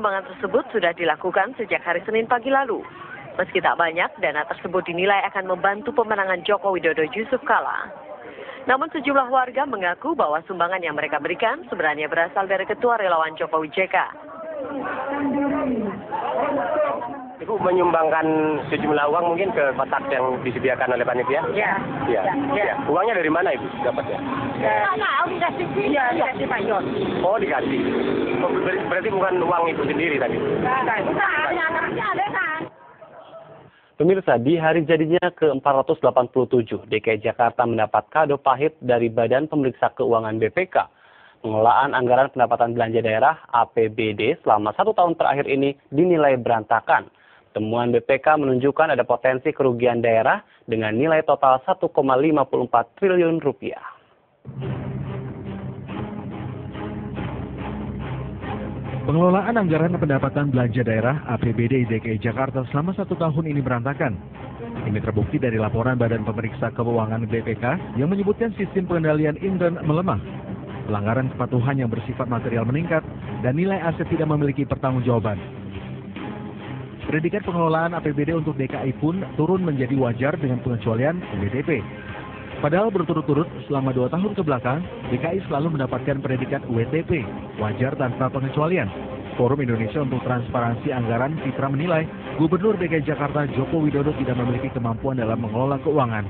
sumbangan tersebut sudah dilakukan sejak hari Senin pagi lalu. Meski tak banyak, dana tersebut dinilai akan membantu pemenangan Joko Widodo Yusuf Kala. Namun sejumlah warga mengaku bahwa sumbangan yang mereka berikan sebenarnya berasal dari Ketua Relawan Jokowi JK. Ibu menyumbangkan sejumlah uang mungkin ke kotak yang disediakan oleh panitia? Ya. Ya. Uangnya dari mana Ibu dapatnya? Dikasih Pak Yon. Oh, dikasih. Oh, berarti bukan uang Ibu sendiri tadi? Bukan, anaknya ada kan. Pemirsa, di hari jadinya ke-487, DKI Jakarta mendapat kado pahit dari Badan Pemeriksa Keuangan BPK. Pengelolaan anggaran pendapatan belanja daerah APBD selama 1 tahun terakhir ini dinilai berantakan. Temuan BPK menunjukkan ada potensi kerugian daerah dengan nilai total 1,54 triliun rupiah. Pengelolaan anggaran pendapatan belanja daerah APBD DKI Jakarta selama 1 tahun ini berantakan. Ini terbukti dari laporan Badan Pemeriksa Keuangan BPK yang menyebutkan sistem pengendalian intern melemah, pelanggaran kepatuhan yang bersifat material meningkat, dan nilai aset tidak memiliki pertanggungjawaban. Predikat pengelolaan APBD untuk DKI pun turun menjadi wajar dengan pengecualian WTP. Padahal berturut-turut selama 2 tahun ke belakang, DKI selalu mendapatkan predikat WTP, wajar tanpa pengecualian. Forum Indonesia untuk Transparansi Anggaran Fitra menilai, Gubernur DKI Jakarta Joko Widodo tidak memiliki kemampuan dalam mengelola keuangan.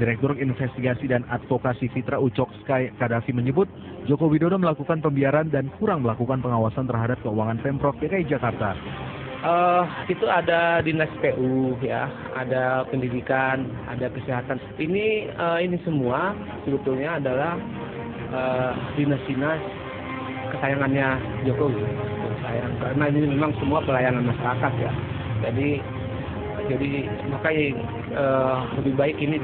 Direktur Investigasi dan Advokasi Fitra Ucok Sky Kadafi menyebut, Joko Widodo melakukan pembiaran dan kurang melakukan pengawasan terhadap keuangan Pemprov DKI Jakarta. Itu ada dinas PU ya, ada pendidikan, ada kesehatan. Ini semua sebetulnya adalah dinas-dinas kesayangannya Jokowi. Karena ini memang semua pelayanan masyarakat ya. Jadi makanya lebih baik ini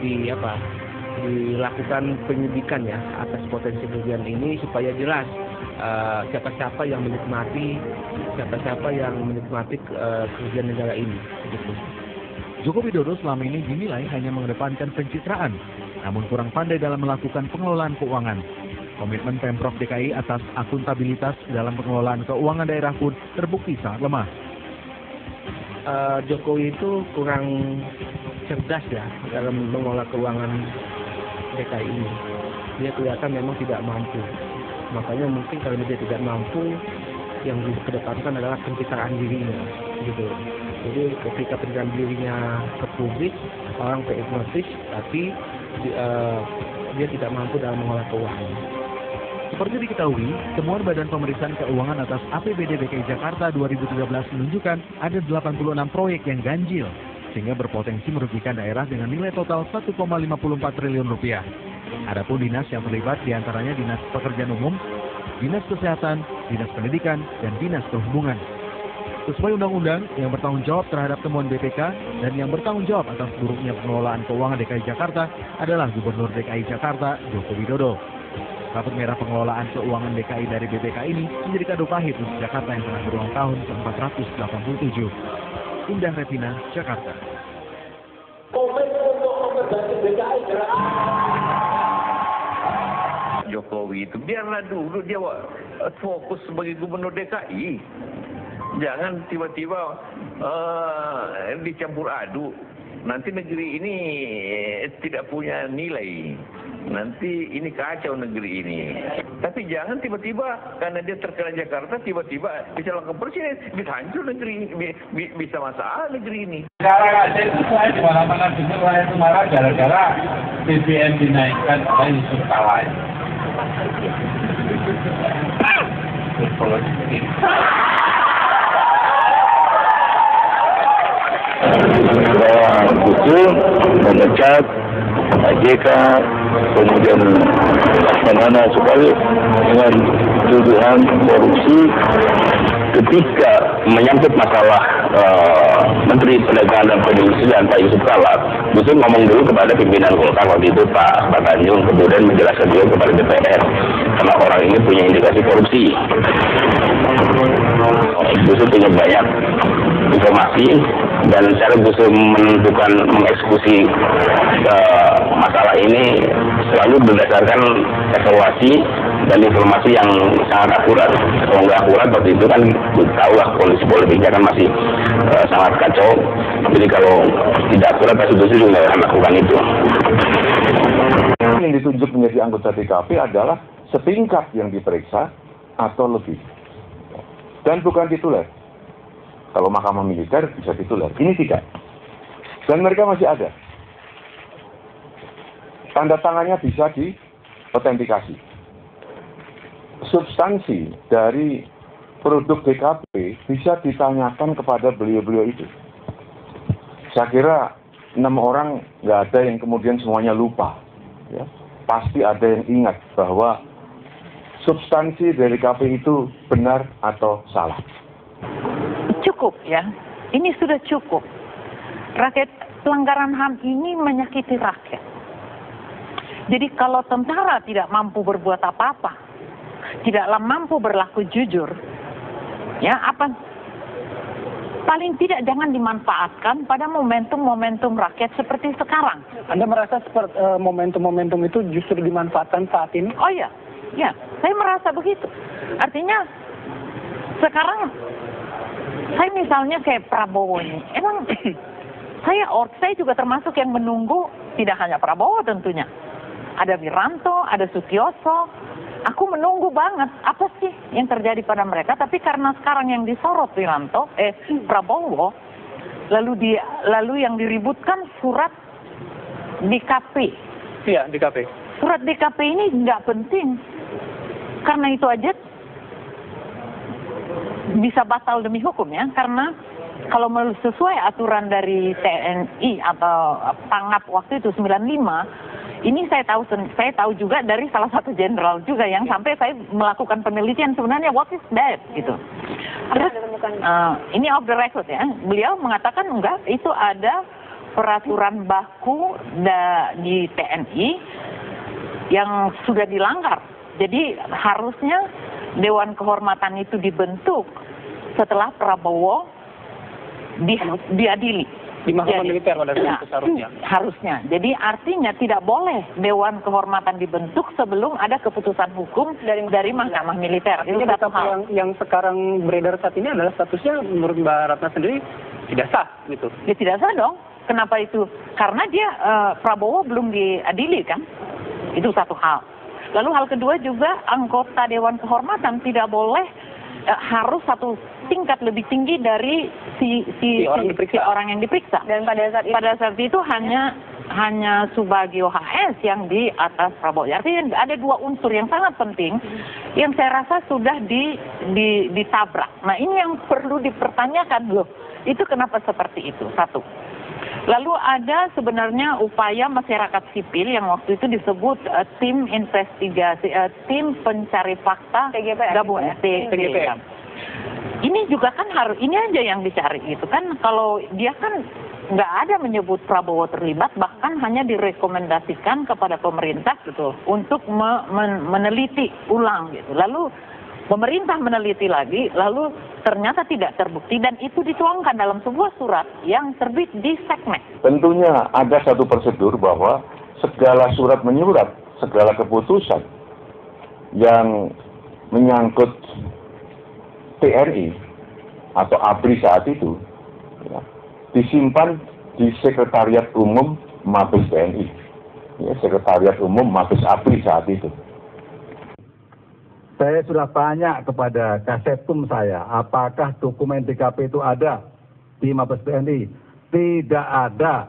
dilakukan penyidikan ya atas potensi kerugian ini supaya jelas siapa-siapa yang menikmati kerugian negara ini. Gitu. Joko Widodo selama ini dinilai hanya mengedepankan pencitraan, namun kurang pandai dalam melakukan pengelolaan keuangan. Komitmen Pemprov DKI atas akuntabilitas dalam pengelolaan keuangan daerah pun terbukti sangat lemah. Jokowi itu kurang cerdas ya dalam mengelola keuangan DKI ini. Dia kelihatan memang tidak mampu. Makanya mungkin kalau dia tidak mampu, yang dikedepankan adalah pencitraan dirinya, gitu. Jadi ketika pencitraan dirinya ke publik, orang terhipnotis, tapi dia tidak mampu dalam mengelola keuangan. Seperti diketahui, temuan Badan Pemeriksaan Keuangan atas APBD DKI Jakarta 2013 menunjukkan ada 86 proyek yang ganjil, sehingga berpotensi merugikan daerah dengan nilai total 1,54 triliun rupiah. Adapun dinas yang terlibat diantaranya Dinas Pekerjaan Umum, Dinas Kesehatan, Dinas Pendidikan, dan Dinas Perhubungan. Sesuai undang-undang, yang bertanggung jawab terhadap temuan BPK dan yang bertanggung jawab atas buruknya pengelolaan keuangan DKI Jakarta adalah Gubernur DKI Jakarta, Joko Widodo. Kartu merah pengelolaan keuangan DKI dari BPK ini menjadi kado pahit untuk Jakarta yang tengah berulang tahun ke-487. Indah Retina, Jakarta. Jokowi itu biarlah dulu dia fokus sebagai gubernur DKI. Jangan tiba-tiba dicampur aduk. Nanti negeri ini tidak punya nilai. Nanti ini kacau negeri ini. Tapi jangan tiba-tiba karena dia terkena Jakarta tiba-tiba bisa lakukan presiden, bisa hancur negeri ini, bisa masalah negeri ini. Sekarang aja itu saya di mana-mana dengar rakyat itu marah gara-gara BBM dinaikkan oleh Yusuf Kala. Betul memecat JK, kemudian Laksamana sekali dengan tuduhan korupsi ketika menyangkut masalah Menteri Perdagangan dan Perindustrian Pak Yusuf Kala. Justru ngomong dulu kepada pimpinan Golkar waktu itu Pak Tanjung, kemudian menjelaskan juga kepada DPR karena orang ini punya indikasi korupsi. Justru punya banyak informasi dan cara justru menentukan mengeksekusi masalah ini selalu berdasarkan evaluasi dan informasi yang sangat akurat. Kalau nggak akurat waktu itu kan tahu lah kondisi politiknya kan masih sangat kacau. Jadi kalau tidak akurat pasti juga nggak akan lakukan itu. Yang ditunjuk menjadi anggota DKP adalah setingkat yang diperiksa atau lebih, dan bukan tituler. Kalau mahkamah militer bisa tituler, ini tidak. Dan mereka masih ada. Tanda tangannya bisa diautentikasi. Substansi dari produk DKP bisa ditanyakan kepada beliau-beliau itu. Saya kira 6 orang nggak ada yang kemudian semuanya lupa. Ya. Pasti ada yang ingat bahwa substansi dari DKP itu benar atau salah. Cukup ya, ini sudah cukup. Rakyat, pelanggaran HAM ini menyakiti rakyat. Jadi kalau tentara tidak mampu berbuat apa-apa, tidaklah mampu berlaku jujur, ya apa? Paling tidak jangan dimanfaatkan pada momentum-momentum rakyat seperti sekarang. Anda merasa seperti momentum-momentum itu justru dimanfaatkan saat ini? Oh iya, ya, saya merasa begitu. Artinya sekarang saya misalnya kayak Prabowo ini, emang saya juga termasuk yang menunggu, tidak hanya Prabowo tentunya. Ada Wiranto, ada Sutioso. Aku menunggu banget apa sih yang terjadi pada mereka, tapi karena sekarang yang disorot Prabowo, lalu yang diributkan surat DKP. Iya, DKP. Surat DKP ini nggak penting, karena itu aja bisa batal demi hukum ya, karena kalau sesuai aturan dari TNI atau Pangap waktu itu 95, ini saya tahu juga dari salah satu jenderal juga yang sampai saya melakukan penelitian sebenarnya what is that gitu. Terus ini off the record ya, beliau mengatakan enggak, itu ada peraturan baku di TNI yang sudah dilanggar. Jadi harusnya Dewan Kehormatan itu dibentuk setelah Prabowo diadili di mahkamah militer pada saat itu seharusnya. Harusnya. Jadi artinya tidak boleh Dewan Kehormatan dibentuk sebelum ada keputusan hukum dari mahkamah militer. Itu satu hal. Yang sekarang beredar saat ini adalah statusnya menurut Mbak Ratna sendiri tidak sah gitu. Ya tidak sah dong. Kenapa itu? Karena dia Prabowo belum diadili kan. Itu satu hal. Lalu hal kedua juga anggota Dewan Kehormatan tidak boleh harus satu tingkat lebih tinggi dari si orang yang diperiksa. Dan pada saat itu hanya Subagio HS yang di atas Prabowo. Artinya ada dua unsur yang sangat penting yang saya rasa sudah ditabrak. Nah ini yang perlu dipertanyakan loh. Itu kenapa seperti itu? Satu. Lalu ada sebenarnya upaya masyarakat sipil yang waktu itu disebut tim investigasi, tim pencari fakta gabungan TGP. Ini juga kan ini aja yang dicari gitu kan. Kalau dia kan nggak ada menyebut Prabowo terlibat, bahkan hanya direkomendasikan kepada pemerintah gitu untuk meneliti ulang gitu. Lalu pemerintah meneliti lagi, lalu ternyata tidak terbukti dan itu dituangkan dalam sebuah surat yang terbit di Seknek. Tentunya ada satu prosedur bahwa segala surat menyurat, segala keputusan yang menyangkut TNI atau ABRI saat itu ya, disimpan di Sekretariat Umum Mabes TNI, ya, Sekretariat Umum Mabes ABRI saat itu. Saya sudah tanya kepada Kasetum saya, apakah dokumen DKP itu ada di Mabes TNI? Tidak ada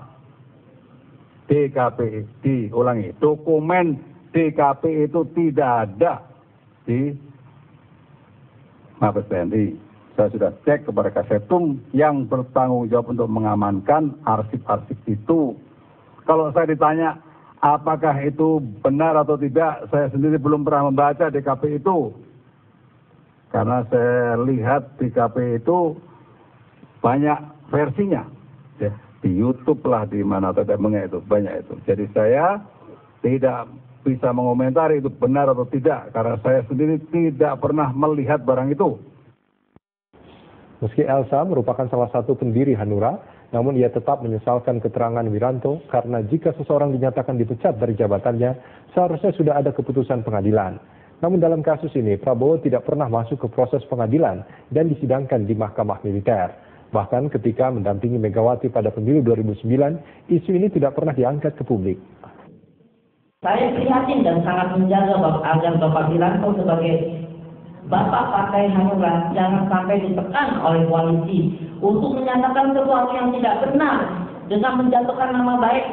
DKP, diulangi, dokumen DKP itu tidak ada di Mabes TNI. Saya sudah cek kepada Kasetum yang bertanggung jawab untuk mengamankan arsip-arsip itu. Kalau saya ditanya, apakah itu benar atau tidak, saya sendiri belum pernah membaca DKP itu. Karena saya lihat DKP itu banyak versinya. Ya, di YouTube lah, di mana tidak itu, banyak itu. Jadi saya tidak bisa mengomentari itu benar atau tidak, karena saya sendiri tidak pernah melihat barang itu. Meski Elsa merupakan salah satu pendiri Hanura, namun ia tetap menyesalkan keterangan Wiranto karena jika seseorang dinyatakan dipecat dari jabatannya, seharusnya sudah ada keputusan pengadilan. Namun dalam kasus ini, Prabowo tidak pernah masuk ke proses pengadilan dan disidangkan di Mahkamah Militer. Bahkan ketika mendampingi Megawati pada pemilu 2009, isu ini tidak pernah diangkat ke publik. Saya prihatin dan sangat menjaga agar Bapak Wiranto sebagai Bapak Partai Hanura jangan sampai ditekan oleh koalisi untuk menyatakan sesuatu yang tidak benar dengan menjatuhkan nama baik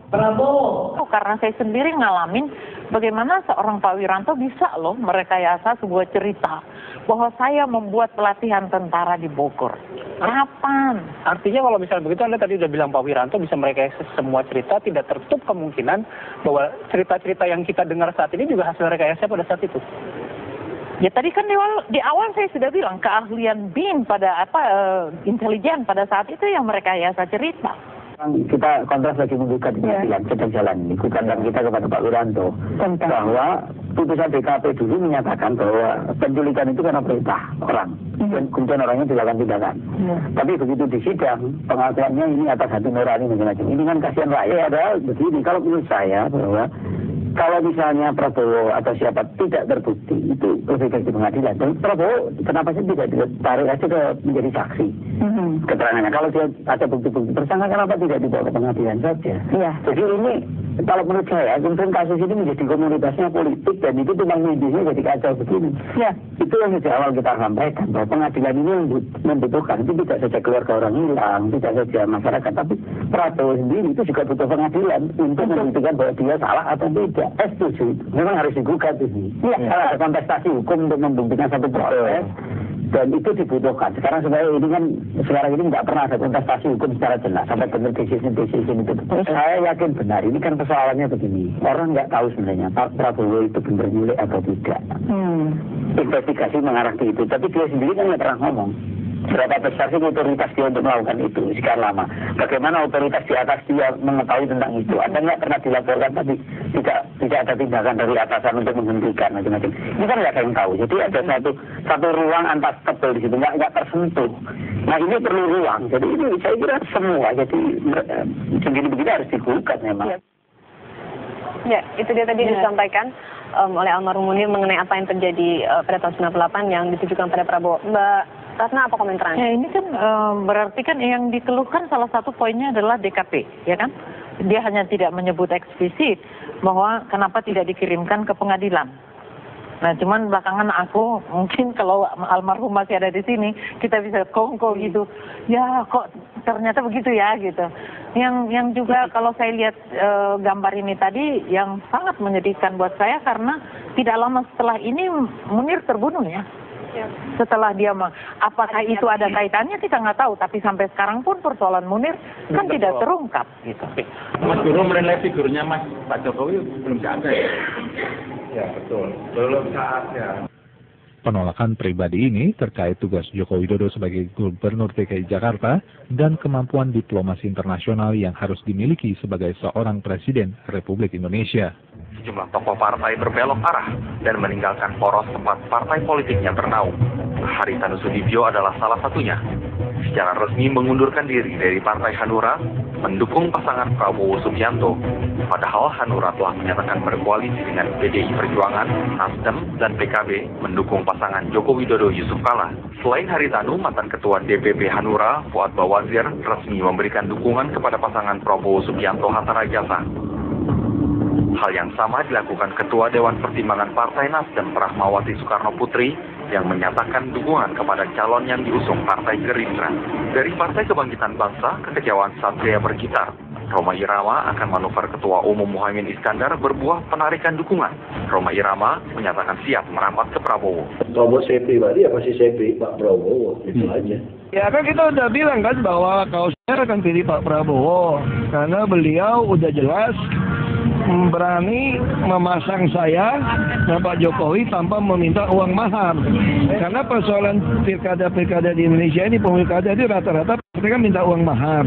Prabowo. Karena saya sendiri ngalamin bagaimana seorang Pak Wiranto bisa loh merekayasa sebuah cerita bahwa saya membuat pelatihan tentara di Bogor. Kapan? Artinya kalau misalnya begitu, Anda tadi sudah bilang Pak Wiranto bisa merekayasa semua cerita, tidak tertutup kemungkinan bahwa cerita-cerita yang kita dengar saat ini juga hasil rekayasa pada saat itu. Ya tadi kan di awal saya sudah bilang keahlian BIN pada intelijen pada saat itu yang merekayasa cerita. Kita kontras lagi mengugat pengadilan sedang jalan gugatan kita kepada Pak Wiranto bahwa putusan DKP dulu menyatakan bahwa penculikan itu karena perintah orang dan kemudian orangnya dilakukan tindakan. Tapi begitu di sidang pengakuannya ini atas hati nurani macam-macam. Ini kan kasihan rakyat. Adalah begini, kalau menurut saya bahwa kalau misalnya Prabowo atau siapa tidak terbukti, itu lebih baik di pengadilan. Dan Prabowo kenapa sih tidak ditarik aja ke menjadi saksi keterangannya? Kalau dia ada bukti-bukti tersangka, kenapa tidak dibawa ke pengadilan saja? Iya. Jadi ini kalau menurut saya, kemudian kasus ini menjadi komunitasnya politik dan itu tumpang medisnya jadi kacau begini. Ya. Itu yang sejak awal kita sampaikan bahwa pengadilan ini membutuhkan itu tidak saja keluarga orang hilang, tidak saja masyarakat, tapi Prabowo sendiri itu juga butuh pengadilan untuk membuktikan bahwa dia salah atau tidak. Setuju. Memang harus digugat ini. Kalau ada kontestasi hukum untuk membuktikan satu proses dan itu dibutuhkan. Sekarang sebenarnya ini kan sekarang ini nggak pernah ada kontestasi hukum secara jelas sampai benar decision itu. Saya yakin benar. Ini kan persoalannya begini. Orang nggak tahu sebenarnya Pak Prabowo itu benar milik atau tidak. Investigasi mengarah ke itu. Tapi dia sendiri kan nggak pernah ngomong. Berapa besar sih otoritas dia untuk melakukan itu sekian lama? Bagaimana otoritas di atas dia mengetahui tentang itu? Ada nggak pernah dilaporkan tapi tidak ada tindakan dari atasan untuk menghentikan macam-macam? Ini kan nggak ada yang tahu. Jadi ada satu ruang antar tebel di situ nggak tersentuh. Nah ini perlu ruang. Jadi ini saya kira semua. Jadi begini harus digugat memang. Ya, itu dia tadi disampaikan oleh almarhum Munir mengenai apa yang terjadi pada tahun 98 yang ditujukan pada Prabowo. Mbak Ratna, apa komentarnya? Ya, ini kan berarti kan yang dikeluhkan salah satu poinnya adalah DKP, ya kan? Dia hanya tidak menyebut eksplisit bahwa kenapa tidak dikirimkan ke pengadilan. Nah, cuman belakangan aku mungkin kalau almarhum masih ada di sini, kita bisa kongko gitu. Ya, kok ternyata begitu ya gitu. Yang juga kalau saya lihat gambar ini tadi yang sangat menyedihkan buat saya karena tidak lama setelah ini Munir terbunuh ya. Setelah dia apakah itu ada kaitannya kita nggak tahu, tapi sampai sekarang pun persoalan Munir kan tidak terungkap gitu. Mas Guru menilai figurnya Pak Jokowi belum ada ya? Ya betul, belum saatnya. Penolakan pribadi ini terkait tugas Joko Widodo sebagai Gubernur DKI Jakarta dan kemampuan diplomasi internasional yang harus dimiliki sebagai seorang Presiden Republik Indonesia. Sejumlah tokoh partai berbelok arah dan meninggalkan poros tempat partai politiknya bernaung. Haritanu Sudibyo adalah salah satunya. Secara resmi mengundurkan diri dari Partai Hanura, mendukung pasangan Prabowo Subianto. Padahal Hanura telah menyatakan berkoalisi dengan PDI Perjuangan, Nasdem, dan PKB mendukung pasangan Joko Widodo Yusuf Kala. Selain Haritanu, mantan Ketua DPP Hanura, Fuad Bawazir, resmi memberikan dukungan kepada pasangan Prabowo Subianto Hatta Rajasa. Hal yang sama dilakukan Ketua Dewan Pertimbangan Partai Nasdem Rahmawati Soekarno Putri yang menyatakan dukungan kepada calon yang diusung Partai Gerindra. Dari Partai Kebangkitan Bangsa, kekecewaan Satria berkitar. Rhoma Irama akan manuver Ketua Umum Muhaimin Iskandar berbuah penarikan dukungan. Rhoma Irama menyatakan siap merapat ke Prabowo. Kalau saya pribadi ya pasti saya pilih Pak Prabowo, itu aja. Ya kan kita udah bilang kan bahwa saya akan pilih Pak Prabowo karena beliau udah jelas berani memasang saya dan Pak Jokowi tanpa meminta uang mahar. Karena persoalan pilkada di Indonesia ini, pilkada ini rata-rata Mereka minta uang mahar.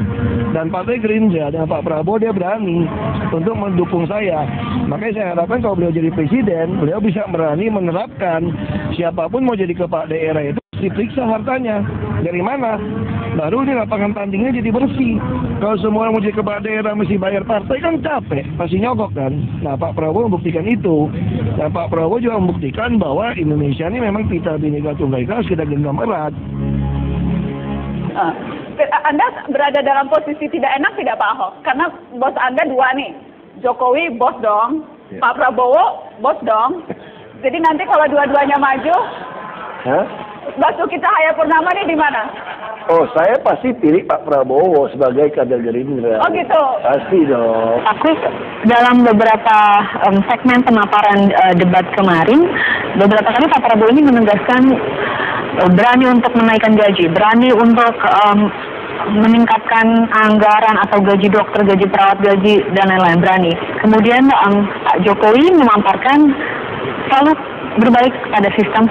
Dan Partai Gerindra dan Pak Prabowo dia berani untuk mendukung saya. Makanya saya harapkan kalau beliau jadi presiden, beliau bisa berani menerapkan siapapun mau jadi kepala daerah itu diperiksa hartanya. Dari mana? Baru di lapangan tandingnya jadi bersih. Kalau semua orang mau jadi kepala daerah mesti bayar partai kan capek, pasti nyogok kan. Nah Pak Prabowo membuktikan itu. Dan Pak Prabowo juga membuktikan bahwa Indonesia ini memang kita Bhinneka Tunggal Ika harus kita genggam erat. Anda berada dalam posisi tidak enak tidak Pak Ahok? Karena bos Anda dua nih, Jokowi bos dong, Pak Prabowo bos dong. Jadi nanti kalau dua-duanya maju, Basuki Cahayapurnama nih di mana? Oh, saya pasti pilih Pak Prabowo sebagai kader Gerindra. Oh gitu? Pasti dong. Tapi dalam beberapa segmen pemaparan debat kemarin, beberapa kali Pak Prabowo ini menegaskan berani untuk menaikkan gaji, berani untuk meningkatkan anggaran atau gaji dokter, gaji perawat, gaji dan lain-lain, berani. Kemudian Pak Jokowi memaparkan selalu berbalik pada sistem.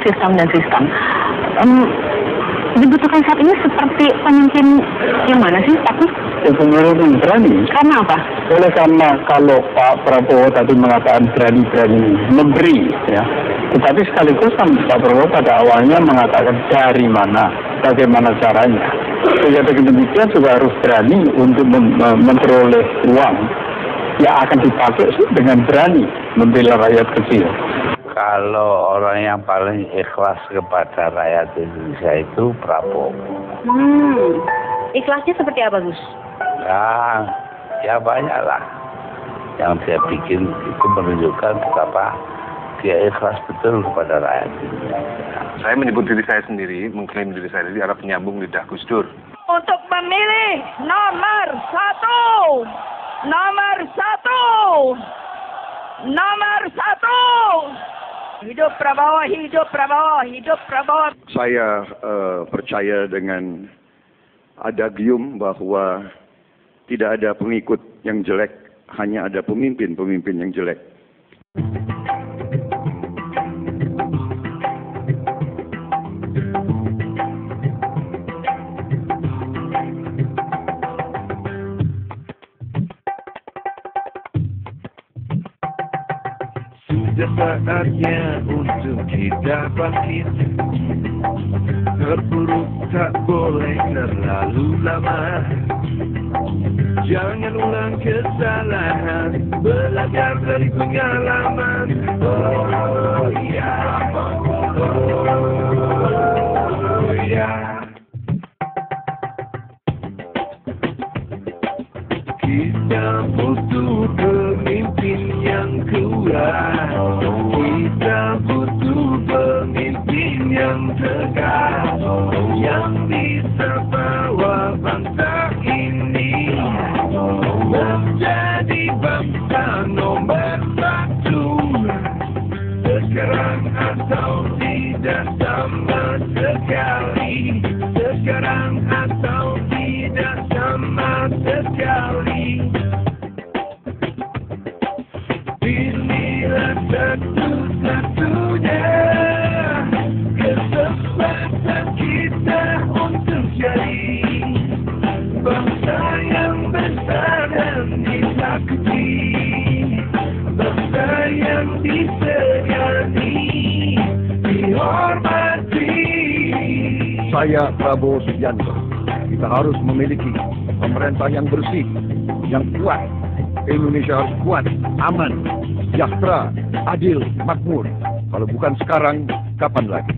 Dibutuhkan saat ini seperti pemimpin yang mana sih, Pak? Pemimpin berani. Karena apa? Oleh karena kalau Pak Prabowo tadi mengatakan berani memberi, ya. Tetapi sekaligus kan Pak Prabowo pada awalnya mengatakan dari mana, bagaimana caranya. Sehingga demikian juga harus berani untuk memperoleh uang yang akan dipakai dengan berani membela rakyat kecil. Kalau orang yang paling ikhlas kepada rakyat Indonesia itu Prabowo. Ikhlasnya seperti apa, Gus? Ya banyak lah. Yang dia bikin itu menunjukkan betapa dia ikhlas betul kepada rakyat Indonesia. Saya menyebut diri saya sendiri, mengklaim diri saya sendiri adalah penyambung lidah Gus Dur. Untuk memilih nomor satu. Hidup Prabowo, hidup Prabowo, hidup Prabowo. Saya percaya dengan adagium bahwa tidak ada pengikut yang jelek, hanya ada pemimpin yang jelek. Sudah saatnya untuk kita bangkit. Terpuruk tak boleh terlalu lama. Jangan ulang kesalahan, belajar dari pengalaman. Oh ya, oh ya. Kita butuh pemimpin yang kuat. Kita butuh pemimpin yang tegas, yang bisa bawa bangsa ini menjadi bangsa nomor satu. Sekarang atau tidak sama sekali. Sekarang atau tidak sama sekali. Inilah satu-satunya kesempatan kita untuk jadi bangsa yang besar dan ditakuti, bangsa yang disegani, dihormati. Saya Prabowo Subianto. Kita harus memiliki pemerintah yang bersih, yang kuat. Indonesia harus kuat, aman, sejahtera, adil, makmur. Kalau bukan sekarang, kapan lagi?